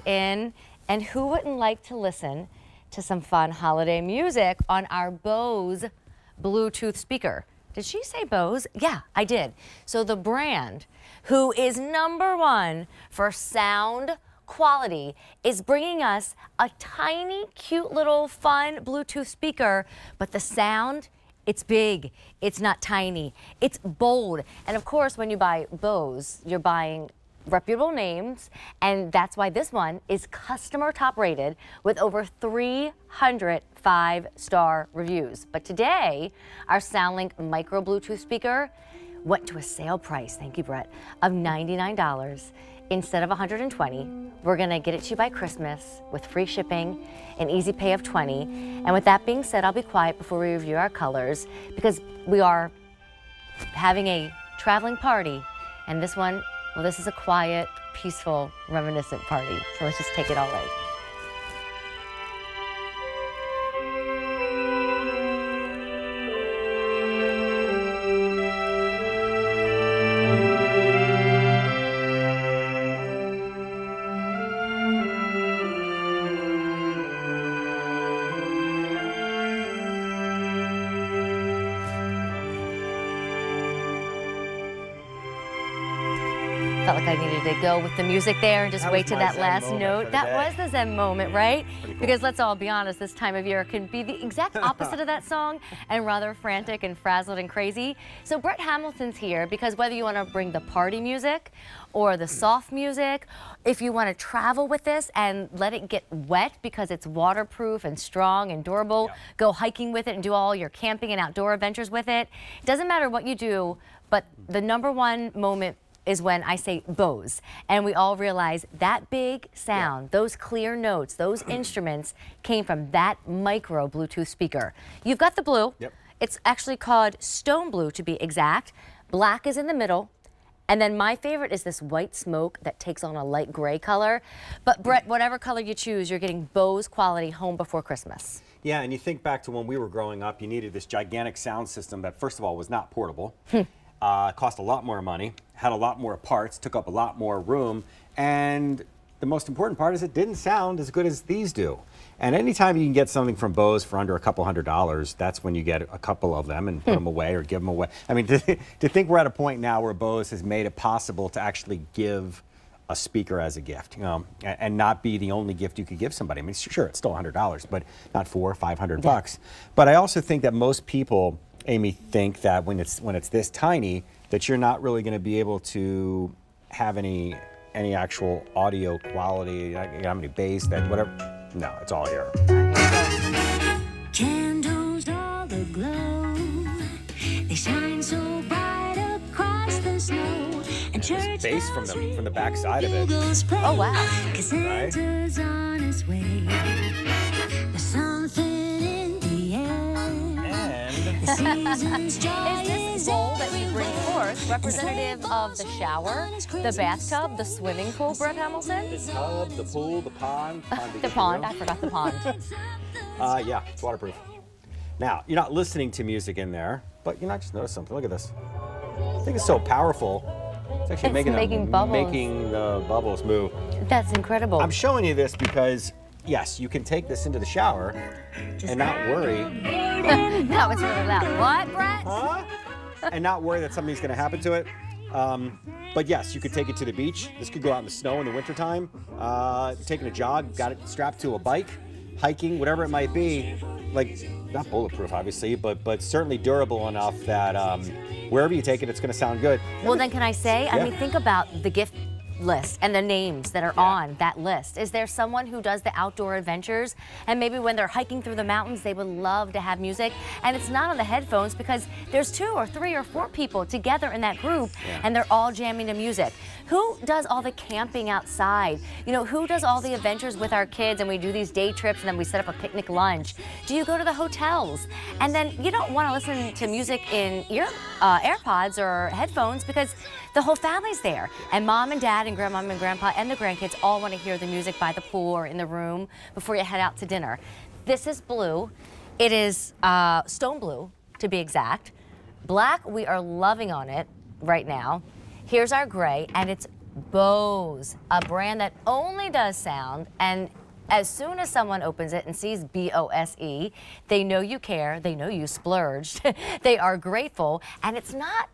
in. And who wouldn't like to listen to some fun holiday music on our Bose Bluetooth speaker? Did she say Bose? Yeah, I did. So the brand who is #1 for sound quality is bringing us a tiny, cute little fun Bluetooth speaker, but the sound, it's big, it's not tiny, it's bold. And of course, when you buy Bose, you're buying reputable names, and that's why this one is customer top rated with over 300 5-star reviews. But today, our SoundLink Micro Bluetooth speaker went to a sale price, thank you, Brett, of $99 instead of $120. We're gonna get it to you by Christmas with free shipping, an easy pay of $20. And with that being said, I'll be quiet before we review our colors because we are having a traveling party, and this one, well, this is a quiet, peaceful, reminiscent party. So let's just take it all in. Felt like I needed to go with the music there and just wait to that last note. That was the Zen moment, right? Cool. Because let's all be honest, this time of year can be the exact opposite of that song and rather frantic and frazzled and crazy. So Brett Hamilton's here because whether you want to bring the party music or the soft music, if you want to travel with this and let it get wet because it's waterproof and strong and durable, go hiking with it and do all your camping and outdoor adventures with it. It doesn't matter what you do, but the #1 moment is when I say Bose, and we all realize that big sound, those clear notes, those instruments came from that micro Bluetooth speaker. You've got the blue. Yep. It's actually called Stone Blue to be exact. Black is in the middle, and then my favorite is this white smoke that takes on a light gray color. But Brett, whatever color you choose, you're getting Bose quality home before Christmas. Yeah, and you think back to when we were growing up, you needed this gigantic sound system that first of all was not portable. Cost a lot more money, had a lot more parts, took up a lot more room, and the most important part is it didn't sound as good as these do. And anytime you can get something from Bose for under a couple $100, that's when you get a couple of them and put them away or give them away. I mean, to think we're at a point now where Bose has made it possible to actually give a speaker as a gift, you know, and not be the only gift you could give somebody. I mean, sure, it's still $100, but not $400 or $500 bucks. But I also think that most people, Amy, think that when it's this tiny, that you're not really going to be able to have any actual audio quality, how many bass, that whatever. No, it's all here. Candles all aglow, they shine so bright across the snow. And there's bass from the back side of it. Oh wow! Right? Santa's on his way. There's something in the air. The season's joy is this bowl that you bring forth representative of the shower, the bathtub, the swimming pool, Brett Hamilton? The tub, the pool, the pond. The pond, I forgot the pond. Yeah, it's waterproof. Now, you're not listening to music in there, but you might just notice something. Look at this. I think it's so powerful. It's actually making the bubbles move. That's incredible. I'm showing you this because, yes, you can take this into the shower and not worry. That was really loud. What, Brett? Huh? And not worry that something's going to happen to it. But yes, you could take it to the beach. This could go out in the snow in the wintertime. Taking a jog, got it strapped to a bike, hiking, whatever it might be. Like, not bulletproof, obviously, but certainly durable enough that wherever you take it, it's going to sound good. Well, then can I say, I mean, think about the gift list and the names that are on that list. Is there someone who does the outdoor adventures and maybe when they're hiking through the mountains they would love to have music and it's not on the headphones because there's 2 or 3 or 4 people together in that group and they're all jamming to music? Who does all the camping outside? You know, who does all the adventures with our kids and we do these day trips and then we set up a picnic lunch? Do you go to the hotels? And then you don't want to listen to music in your AirPods or headphones because the whole family's there and mom and dad and grandmom and grandpa and the grandkids all want to hear the music by the pool or in the room before you head out to dinner. This is blue. It is stone blue, to be exact. Black, we are loving on it right now. Here's our gray, and it's Bose, a brand that only does sound, and as soon as someone opens it and sees B-O-S-E, they know you care, they know you splurged, they are grateful, and it's not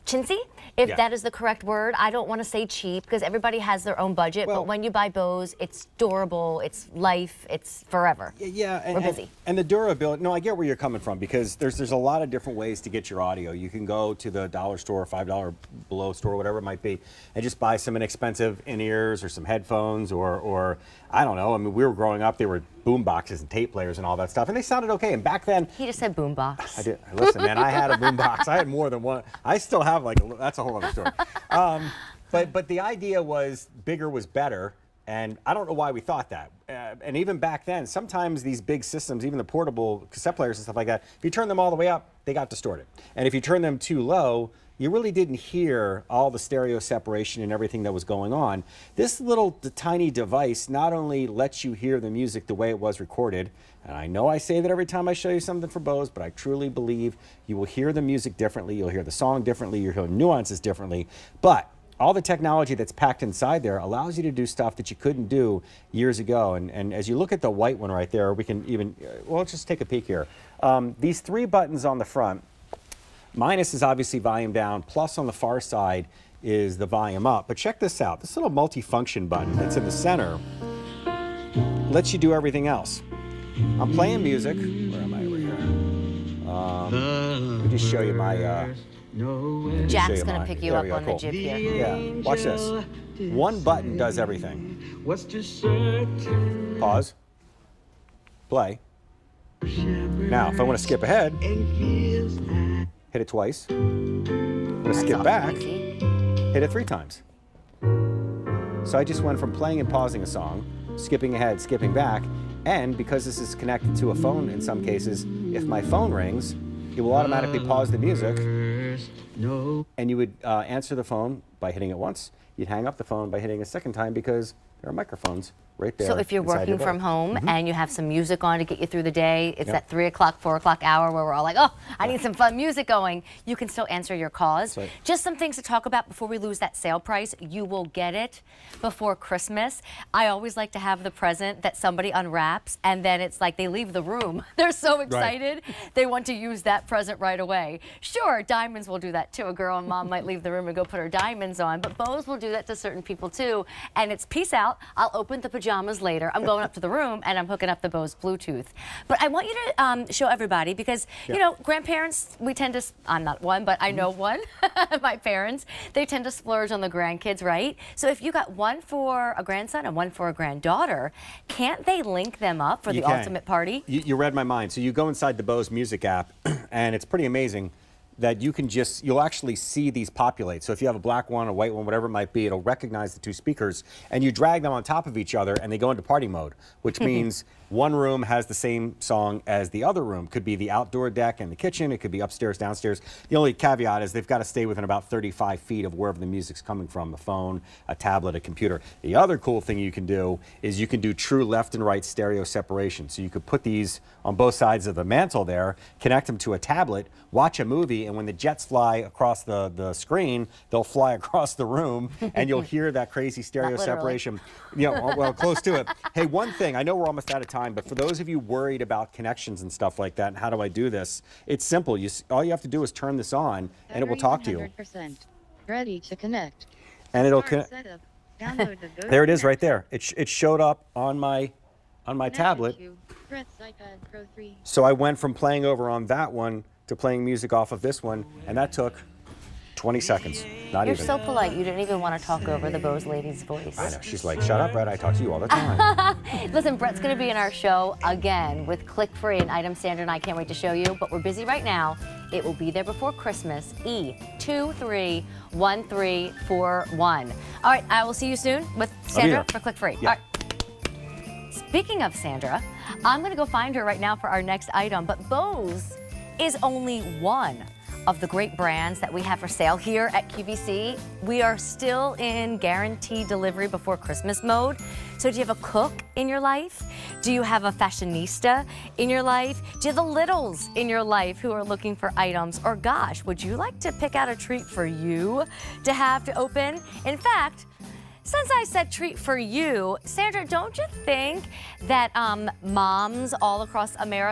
chintzy, if that is the correct word. I don't want to say cheap because everybody has their own budget, but when you buy Bose, it's durable, it's life, it's forever. Yeah, we're busy. And the durability, no, I get where you're coming from because there's a lot of different ways to get your audio. You can go to the dollar store, $5 below store, whatever it might be, and just buy some inexpensive in-ears or some headphones or I don't know. I mean, we were growing up, there were boom boxes and tape players and all that stuff, and they sounded okay. And back then, He just said boom box. I did. Listen, man, I had a boom box. I had more than one. I still have that's a whole other story. But the idea was bigger was better, and I don't know why we thought that. And even back then, sometimes these big systems, even the portable cassette players and stuff like that, if you turn them all the way up, they got distorted. And if you turn them too low, you really didn't hear all the stereo separation and everything that was going on. This little tiny device not only lets you hear the music the way it was recorded, and I know I say that every time I show you something for Bose, but I truly believe you will hear the music differently, you'll hear the song differently, you'll hear nuances differently, but all the technology that's packed inside there allows you to do stuff that you couldn't do years ago. And as you look at the white one right there, we can even, well, let's just take a peek here. These 3 buttons on the front, minus is obviously volume down, plus on the far side is the volume up. But check this out, this little multi-function button that's in the center lets you do everything else. I'm playing music. Where am I over here? Let me just show you my... Jack's going to pick you up on the jib here. Yeah, watch this. One button does everything. Pause. Play. Now, if I want to skip ahead, hit it twice. I'm going to skip back, hit it 3 times. So I just went from playing and pausing a song, skipping ahead, skipping back, and because this is connected to a phone in some cases, if my phone rings, it will automatically pause the music, and you would answer the phone by hitting it once. You'd hang up the phone by hitting a second time because there are microphones right there. So if you're working from home and you have some music on to get you through the day, it's that 3 o'clock, 4 o'clock hour where we're all like, oh, I need some fun music going. You can still answer your calls. Right. Just some things to talk about before we lose that sale price. You will get it before Christmas. I always like to have the present that somebody unwraps and then it's like they leave the room. They're so excited. They want to use that present right away. Sure, diamonds will do that too. A girl and mom might leave the room and go put her diamonds on, but Bose will do that to certain people too. And it's peace out. I'll open the pajamas later. I'm going up to the room and I'm hooking up the Bose Bluetooth. But I want you to show everybody because, you know, grandparents, we tend to, I'm not one, but I know one, my parents, they tend to splurge on the grandkids, right? So if you got one for a grandson and one for a granddaughter, can't they link them up for the ultimate party? You read my mind. So you go inside the Bose Music app and it's pretty amazing that you can just, you'll actually see these populate. So if you have a black one, a white one, whatever it might be, it'll recognize the 2 speakers and you drag them on top of each other and they go into party mode, which means one room has the same song as the other room. Could be the outdoor deck and the kitchen, it could be upstairs, downstairs. The only caveat is they've got to stay within about 35 feet of wherever the music's coming from, a phone, a tablet, a computer. The other cool thing you can do is you can do true left and right stereo separation. So you could put these on both sides of the mantle there, connect them to a tablet, watch a movie, and when the jets fly across the screen, they'll fly across the room and you'll hear that crazy stereo separation. You know, well, close to it. Hey, one thing, I know we're almost out of time, but for those of you worried about connections and stuff like that, and how do I do this? It's simple. All you have to do is turn this on and it will talk to you. 100% ready to connect. And it'll connect. There it is right there. It showed up on my tablet. So I went from playing over on that one to playing music off of this one, and that took 20 seconds. Not You're even. so polite. You didn't even want to talk over the Bose lady's voice. I know. She's like, shut up, Brett. I talk to you all the time. Listen, Brett's going to be in our show again with Click Free, an item Sandra and I can't wait to show you, but we're busy right now. It will be there before Christmas, E231341. All right, I will see you soon with Sandra for Click Free. Yeah. All right. Speaking of Sandra, I'm going to go find her right now for our next item, but Bose is only one of the great brands that we have for sale here at QVC. We are still in guaranteed delivery before Christmas mode. So do you have a cook in your life? Do you have a fashionista in your life? Do you have the littles in your life who are looking for items? Or gosh, would you like to pick out a treat for you to have to open? In fact, since I said treat for you, Sandra, don't you think that moms all across America